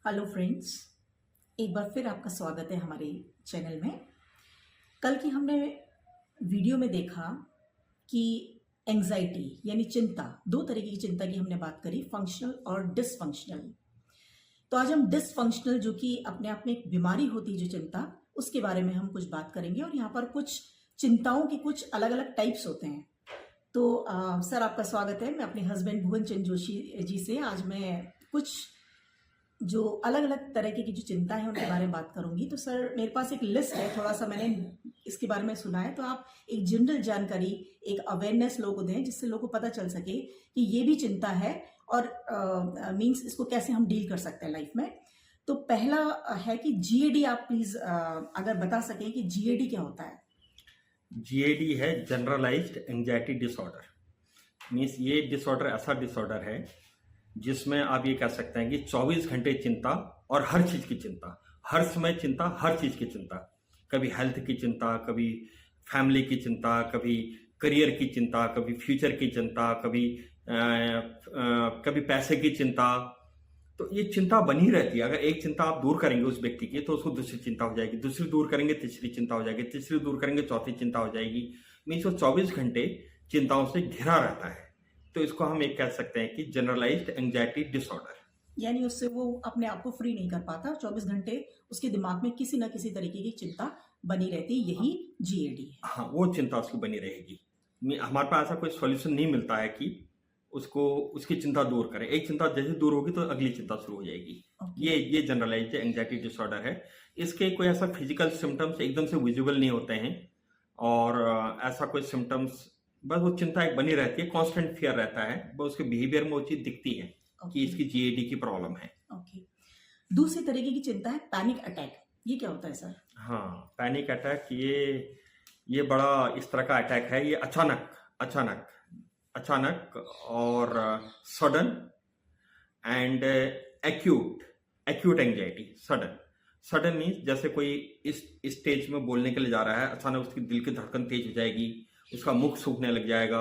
Hello friends, एक बार फिर आपका स्वागत है हमारे चैनल में। कल की हमने वीडियो में देखा कि एंजाइटी यानी चिंता, दो तरीके की चिंता की हमने बात करी, फंक्शनल और डिसफंक्शनल। तो आज हम डिसफंक्शनल, जो कि अपने आप में एक बीमारी होती है, जो चिंता, उसके बारे में हम कुछ बात करेंगे। और यहाँ पर कुछ चिंताओं के कुछ अलग अलग टाइप्स होते हैं। तो सर, आपका स्वागत है। मैं अपने हस्बैंड भुवन चंद जोशी जी से आज मैं कुछ जो अलग अलग तरह की जो चिंता है उनके बारे में बात करूंगी। तो सर, मेरे पास एक लिस्ट है, थोड़ा सा मैंने इसके बारे में सुना है, तो आप एक जनरल जानकारी, एक अवेयरनेस लोगों को दें, जिससे लोगों को पता चल सके कि ये भी चिंता है और मींस इसको कैसे हम डील कर सकते हैं लाइफ में। तो पहला है कि जीएडी। आप प्लीज अगर बता सकें कि जीएडी क्या होता है। जीएडी है जनरलाइज्ड एंजाइटी डिसऑर्डर। मीन्स ये डिसऑर्डर ऐसा डिसऑर्डर है जिसमें आप ये कह सकते हैं कि 24 घंटे चिंता और हर चीज की चिंता, हर समय चिंता, हर चीज की चिंता। कभी हेल्थ की चिंता, कभी फैमिली की चिंता, कभी करियर की चिंता, कभी फ्यूचर की चिंता, कभी पैसे की चिंता। तो ये चिंता बनी रहती है। अगर एक चिंता आप दूर करेंगे उस व्यक्ति की, तो उसको दूसरी चिंता हो जाएगी, दूसरी दूर करेंगे तीसरी चिंता हो जाएगी, तीसरी दूर करेंगे चौथी चिंता हो जाएगी। मीन्स वो 24 घंटे चिंताओं से घिरा रहता है। तो इसको हम एक कह सकते हैं कि जनरलाइज्ड एंजाइटी डिसऑर्डर। यानी उससे वो अपने आप को फ्री नहीं कर पाता, 24 घंटे उसके दिमाग में किसी ना किसी तरीके की चिंता बनी रहती है। यही जीएडी है। हाँ, वो चिंता उसकी बनी रहेगी। हमारे पास ऐसा कोई सॉल्यूशन नहीं मिलता है कि उसको उसकी चिंता दूर करें। एक चिंता जैसे दूर होगी तो अगली चिंता शुरू हो जाएगी। ये जनरलाइज्ड एंजाइटी डिसऑर्डर है। इसके कोई ऐसा फिजिकल सिम्टम्स एकदम से विजिबल नहीं होते हैं, और ऐसा कोई सिम्टम्स, बस वो चिंता एक बनी रहती है, कांस्टेंट फियर रहता है। बस उसके बिहेवियर में वो चीज दिखती है कि इसकी जीएडी की प्रॉब्लम है। दूसरी तरीके की चिंता है पैनिक अटैक। ये क्या होता है सर? हाँ, पैनिक अटैक ये बड़ा इस तरह का अटैक है। ये अचानक अचानक अचानक और sudden and acute anxiety. Sudden means जैसे कोई इस स्टेज में बोलने के लिए जा रहा है, अचानक उसकी दिल की धड़कन तेज हो जाएगी, उसका मुख सूखने लग जाएगा,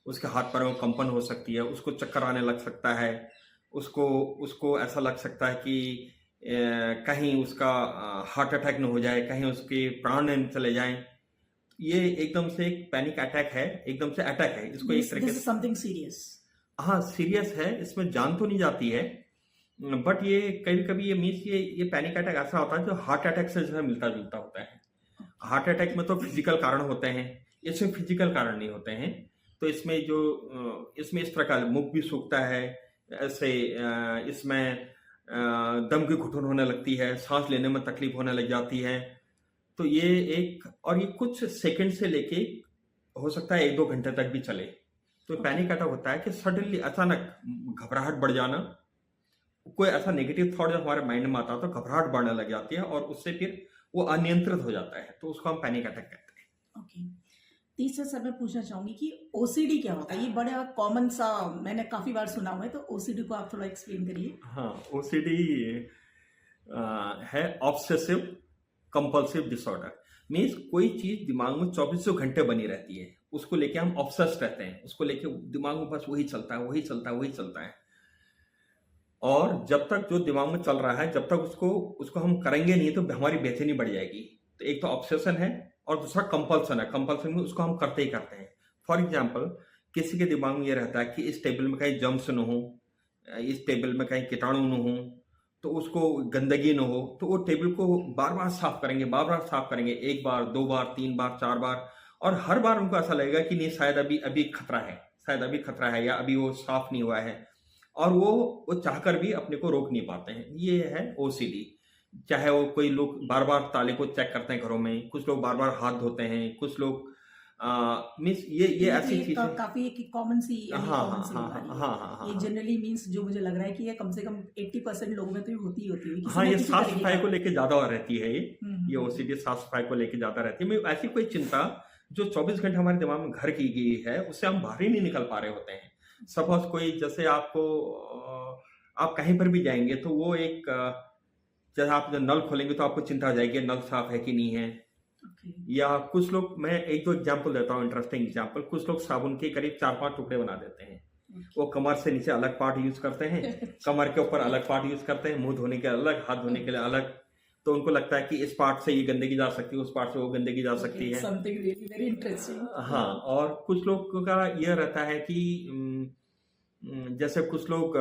उसके हाथ पैरों में कंपन हो सकती है, उसको चक्कर आने लग सकता है, उसको ऐसा लग सकता है कि कहीं उसका हार्ट अटैक न हो जाए, कहीं उसके प्राण न चले जाएं। ये एकदम से एक पैनिक अटैक है, एकदम से अटैक है। इसको एक तरीके से समथिंग सीरियस। हाँ, सीरियस है। इसमें जान तो नहीं जाती है, बट ये कभी कभी ये पैनिक अटैक ऐसा होता है जो हार्ट अटैक से जो है मिलता जुलता होता है। हार्ट अटैक में तो फिजिकल कारण होते हैं, इसमें फिजिकल कारण नहीं होते हैं। तो इसमें इसमें इस तरह का मुख भी सूखता है, ऐसे इसमें दम की घुटन होने लगती है, सांस लेने में तकलीफ होने लग जाती है। तो ये कुछ सेकंड से लेके हो सकता है 1-2 घंटे तक भी चले। तो पैनिक अटैक होता है कि सडनली अचानक घबराहट बढ़ जाना, कोई ऐसा नेगेटिव थॉट जब हमारे माइंड में आता है तो घबराहट बढ़ने लग जाती है, और उससे फिर वो अनियंत्रित हो जाता है। तो उसको हम पैनिक अटैक कहते हैं। ओके। तीसरा सर, मैं पूछना चाहूंगी कि ओसीडी क्या होता है? ये बड़ा कॉमन सा, मैंने काफी बार सुना हुआ है, तो ओसीडी को आप थोड़ा एक्सप्लेन करिए। हाँ, ओसीडी है ऑब्सेसिव कंपल्सिव डिसऑर्डर। मीन्स कोई चीज दिमाग में 24 घंटे बनी रहती है, उसको लेके हम ऑब्सेस्ड रहते हैं, उसको लेके दिमाग में बस वही चलता है, वही चलता है, वही चलता है। और जब तक जो दिमाग में चल रहा है, जब तक उसको हम करेंगे नहीं तो हमारी बेचैनी बढ़ जाएगी। तो एक तो ऑब्सेशन है और दूसरा कंपल्सन है। कंपल्सन में उसको हम करते ही करते हैं। फॉर एग्जाम्पल, किसी के दिमाग में ये रहता है कि इस टेबल में कहीं जम्स न हो, इस टेबल में कहीं कीटाणु न हो, तो उसको गंदगी न हो, तो वो टेबल को बार बार साफ करेंगे, बार बार साफ करेंगे, 1 बार, 2 बार, 3 बार, 4 बार। और हर बार उनको ऐसा लगेगा कि नहीं, शायद अभी खतरा है, शायद अभी खतरा है, या अभी वो साफ नहीं हुआ है। और वो चाहकर भी अपने को रोक नहीं पाते हैं। ये है ओसीडी। चाहे वो कोई लोग बार बार ताले को चेक करते हैं घरों में, कुछ लोग बार बार हाथ धोते हैं, कुछ लोग मीन्स ये ऐसी चीज है। काफी एक कॉमन सी बीमारी है। ये जनरली मीन्स, जो मुझे लग रहा है कि ये कम से कम 80% लोगों में तो होती ही होती है। हाँ, ये साफ सफाई को लेके ज्यादा रहती है। ये ओसीडी साफ सफाई को लेके ज्यादा रहती है। ऐसी कोई चिंता जो 24 घंटे हमारे दिमाग में घर की गई है, उससे हम बाहर ही नहीं निकल पा रहे होते हैं। सपोज कोई, जैसे आप कहीं पर भी जाएंगे तो वो एक, जैसे आप जब नल खोलेंगे तो आपको चिंता हो जाएगी नल साफ है कि नहीं है। या कुछ लोग, मैं 1-2 एग्जांपल देता हूँ, इंटरेस्टिंग एग्जांपल। कुछ लोग साबुन के करीब 4-5 टुकड़े बना देते हैं। वो कमर से नीचे अलग पार्ट यूज करते हैं, कमर के ऊपर अलग पार्ट यूज करते हैं, मुंह धोने के अलग, हाथ धोने के लिए अलग। तो उनको लगता है कि इस पार्ट से ये गंदगी जा सकती है, उस पार्ट से वो गंदगी जा सकती है। Something really very interesting. हाँ, और कुछ लोग का ये रहता है कि जैसे कुछ लोग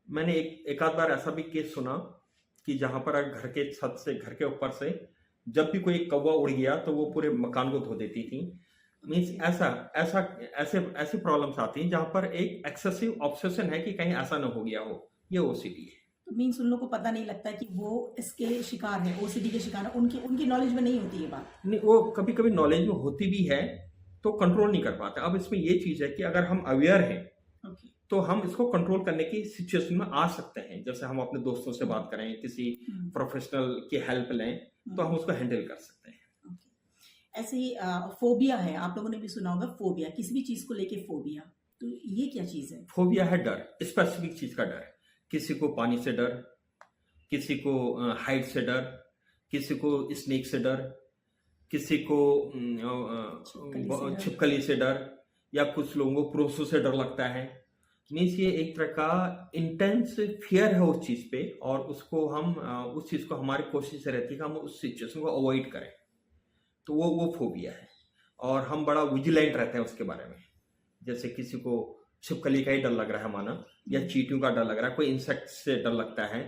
मैंने एक आध बार ऐसा भी केस सुना कि जहां पर घर के छत से, घर के ऊपर से जब भी कोई कौवा उड़ गया तो वो पूरे मकान को धो देती थी। मीन्स ऐसे प्रॉब्लम्स आती हैं जहां पर एक एक्सेसिव ऑब्सेशन है कि कहीं ऐसा ना हो गया हो। ये ओसीडी है। तो मीन्स उन लोगों को पता नहीं लगता कि वो इसके शिकार है, ओसीडी के शिकार है, उनकी नॉलेज में नहीं होती ये बात। नहीं, वो कभी कभी नॉलेज में होती भी है तो कंट्रोल नहीं कर पाते। अब इसमें ये चीज है कि अगर हम अवेयर हैं ओके। तो हम इसको कंट्रोल करने की सिचुएशन में आ सकते हैं। जैसे हम अपने दोस्तों से बात करें, किसी प्रोफेशनल की हेल्प लें, तो हम उसको हैंडल कर सकते हैं। ऐसे ही फोबिया है, आप लोगों ने भी सुना होगा फोबिया, किसी भी चीज को लेके फोबिया। तो ये क्या चीज है? फोबिया है डर, स्पेसिफिक चीज का डर। किसी को पानी से डर, किसी को हाइट से डर, किसी को स्नेक से डर, किसी को छिपकली से डर, या कुछ लोगों को पुरुषों से डर लगता है। मीन्स ये एक तरह का इंटेंस फियर है उस चीज पे, और उसको हम उस चीज को, हमारी कोशिश रहती है कि हम उस सिचुएशन को अवॉइड करें। तो वो फोबिया है, और हम बड़ा विजिलेंट रहते हैं उसके बारे में। जैसे किसी को छिपकली का ही डर लग रहा है माना, या चींटियों का डर लग रहा है, कोई इंसेक्ट से डर लगता है,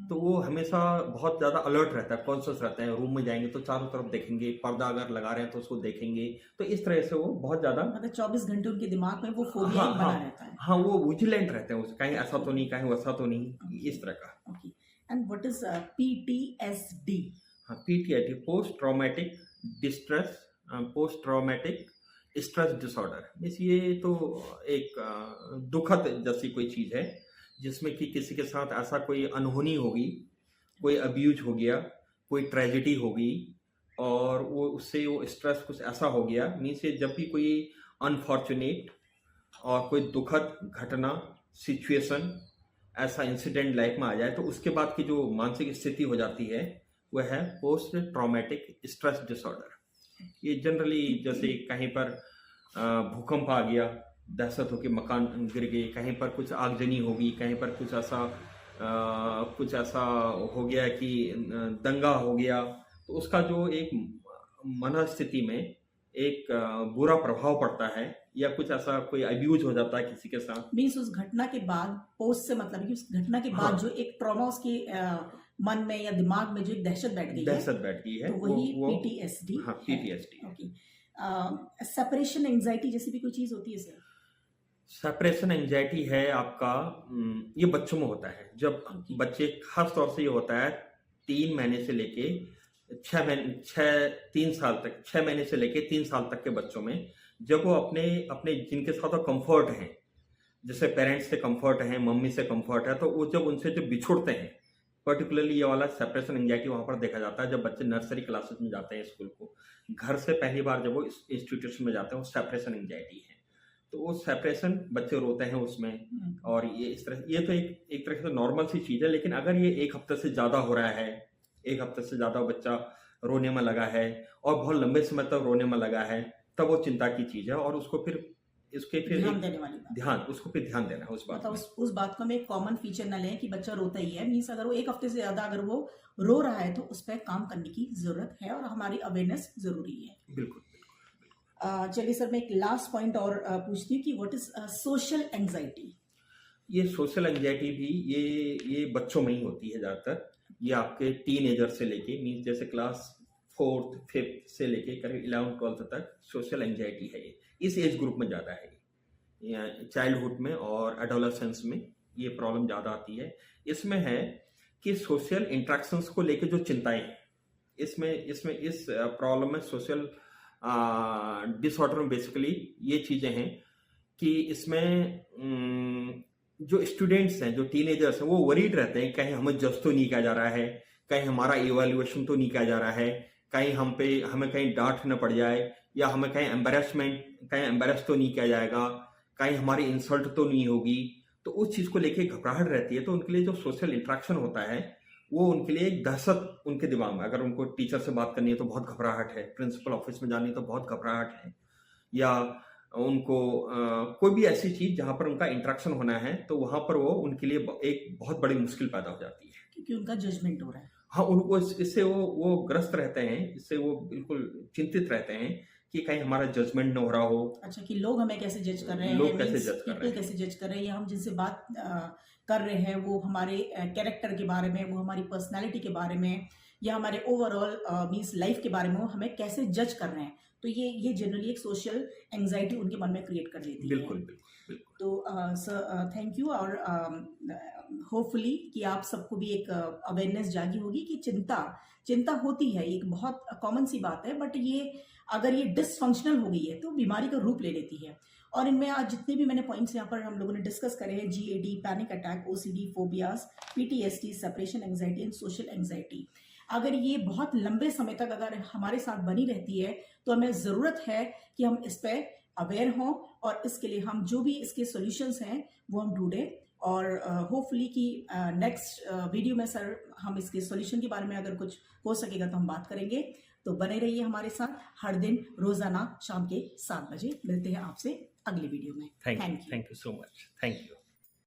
तो वो हमेशा बहुत ज्यादा अलर्ट रहता है, कॉन्शियस रहता है। रूम में जाएंगे तो चारों तरफ देखेंगे, पर्दा अगर लगा रहे हैं तो उसको देखेंगे। तो इस तरह से वो बहुत ज्यादा, मतलब 24 घंटे उनके दिमाग में वो फोबिया हाँ, बना रहता है। हाँ, वो विजिलेंट रहते हैं, कहीं ऐसा तो नहीं, कहीं वैसा तो नहीं, इस तरह का। Okay. And what is PTSD? हाँ, PTSD, post traumatic distress, post traumatic stress disorder. Means ये तो एक दुखद जैसी कोई चीज है, जिसमें कि किसी के साथ ऐसा कोई अनहोनी होगी, कोई अब्यूज हो गया, कोई ट्रेजेडी होगी, और वो उससे वो स्ट्रेस कुछ ऐसा हो गया। मीन्स ये जब भी कोई अनफॉर्चुनेट और कोई दुखद घटना, सिचुएशन, ऐसा इंसिडेंट लाइफ में आ जाए, तो उसके बाद की जो मानसिक स्थिति हो जाती है वह है पोस्ट ट्रॉमेटिक स्ट्रेस डिसऑर्डर। ये जनरली जैसे कहीं पर भूकंप आ गया, दहशत हो के मकान गिर गए, कहीं पर कुछ आगजनी होगी, कहीं पर कुछ ऐसा हो गया कि दंगा हो गया, तो उसका जो एक मनस्थिति में एक बुरा प्रभाव पड़ता है, या कुछ ऐसा कोई अब्यूज हो जाता है किसी के साथ। मीन्स उस घटना के बाद, पोस्ट से मतलब कि उस घटना के बाद जो एक ट्रॉमा उसके मन में या दिमाग में जो एक दहशत बैठ गई है, तो वही पीटीएसडी। हाँ, पीटीएसडी। ओके। सेपरेशन एंजाइटी जैसी भी कोई चीज होती है सर? सेपरेशन एंजाइटी है आपका, ये बच्चों में होता है। जब बच्चे, खास तौर से ये होता है 3 महीने से लेके 6 महीने से लेके 3 साल तक के बच्चों में, जब वो अपने जिनके साथ कंफर्ट है, जैसे पेरेंट्स से कंफर्ट है, मम्मी से कंफर्ट है, तो वो जब उनसे जब बिछुड़ते हैं, पर्टिकुलरली ये वाला सेपरेशन एंजाइटी वहां पर देखा जाता है। जब बच्चे नर्सरी क्लासेस में जाते हैं, स्कूल को, घर से पहली बार जब वो इंस्टीट्यूशन में जाते हैं, वो सेपरेशन एंजाइटी है। तो वो सेपरेशन, बच्चे रोते हैं उसमें, और ये इस तरह, ये तो एक तरह से नॉर्मल सी चीज है। लेकिन अगर ये 1 हफ्ते से ज्यादा हो रहा है, 1 हफ्ते से ज्यादा बच्चा रोने में लगा है, और बहुत लंबे समय तक रोने में लगा है, तब वो चिंता की चीज है, और उसको फिर ध्यान देने वाली बात। उसको फिर ध्यान देना है उस बात मतलब उस बात को हम एक कॉमन फीचर न लें कि बच्चा रोता ही है। मीन्स अगर वो 1 हफ्ते से ज्यादा अगर वो रो रहा है तो उस पर काम करने की जरूरत है, और हमारी अवेयरनेस जरूरी है। बिल्कुल। चलिए सर, मैं एक लास्ट पॉइंट और पूछती हूँ कि व्हाट इज सोशल एंजाइटी? ये सोशल एंजाइटी भी ये बच्चों में ही होती है ज्यादातर। ये आपके टीनेजर से लेके, मीन्स जैसे क्लास 4th 5th से लेके करीब 11th 12th तक सोशल एंजाइटी है। ये इस एज ग्रुप में ज्यादा है, चाइल्डहुड में और एडोलेसेंस में ये प्रॉब्लम ज्यादा आती है। इसमें है कि सोशल इंटरेक्शंस को लेके जो चिंताएं हैं, इसमें इस प्रॉब्लम में, सोशल डिसऑर्डर में बेसिकली ये चीजें हैं कि इसमें जो स्टूडेंट्स हैं, जो टीनेजर्स हैं, वो वरीड रहते हैं कहीं हमें जज तो नहीं किया जा रहा है, कहीं हमारा इवैल्यूएशन तो नहीं किया जा रहा है, कहीं हमें कहीं डांट न पड़ जाए, या हमें कहीं एम्बेरस तो नहीं किया जाएगा, कहीं हमारी इंसल्ट तो नहीं होगी। तो उस चीज को लेके घबराहट रहती है। तो उनके लिए जो सोशल इंटरेक्शन होता है, वो उनके लिए एक दहशत उनके दिमाग में। अगर उनको टीचर से बात करनी है तो बहुत घबराहट है, प्रिंसिपल ऑफिस में जानी है तो बहुत घबराहट है, या उनको कोई भी ऐसी चीज जहां पर उनका इंटरेक्शन होना है तो वहां पर वो उनके लिए एक बहुत बड़ी मुश्किल पैदा हो जाती है, क्योंकि उनका जजमेंट हो रहा है। हाँ उनको इससे वो ग्रस्त रहते हैं, इससे वो बिल्कुल चिंतित रहते हैं कि कहीं हमारा जजमेंट न हो रहा हो, अच्छा, कि लोग हमें कैसे जज कर रहे हैं, लोग कैसे मीन्स जज कर रहे पीपल हैं। कैसे जज कर रहे हैं, या हम जिनसे बात कर रहे हैं वो हमारे कैरेक्टर के बारे में, वो हमारी पर्सनालिटी के बारे में, या हमारे ओवरऑल मीन्स लाइफ के बारे में वो हमें कैसे जज कर रहे हैं। तो ये जनरली एक सोशल एंग्जाइटी उनके मन में क्रिएट कर देती है। बिल्कुल बिल्कुल बिल्कुल। तो सर थैंक यू, और होपफुली कि आप सबको भी एक अवेयरनेस जागी होगी कि चिंता होती है, एक बहुत कॉमन सी बात है, बट ये अगर ये डिसफंक्शनल हो गई है तो बीमारी का रूप ले लेती है। और इनमें आज जितने भी मैंने पॉइंट्स यहाँ पर हम लोगों ने डिस्कस करे हैं, GAD, panic attack, OCD, phobias, PTSD, separation anxiety and social anxiety, अगर ये बहुत लंबे समय तक अगर हमारे साथ बनी रहती है तो हमें ज़रूरत है कि हम इस पर अवेयर हों, और इसके लिए हम जो भी इसके सॉल्यूशंस हैं वो हम ढूंढें। और होपफुली कि नेक्स्ट वीडियो में सर हम इसके सॉल्यूशन के बारे में अगर कुछ हो सकेगा तो हम बात करेंगे। तो बने रहिए हमारे साथ, हर दिन रोजाना शाम के 7 बजे मिलते हैं आपसे अगले वीडियो में। Thank you so much, thank you.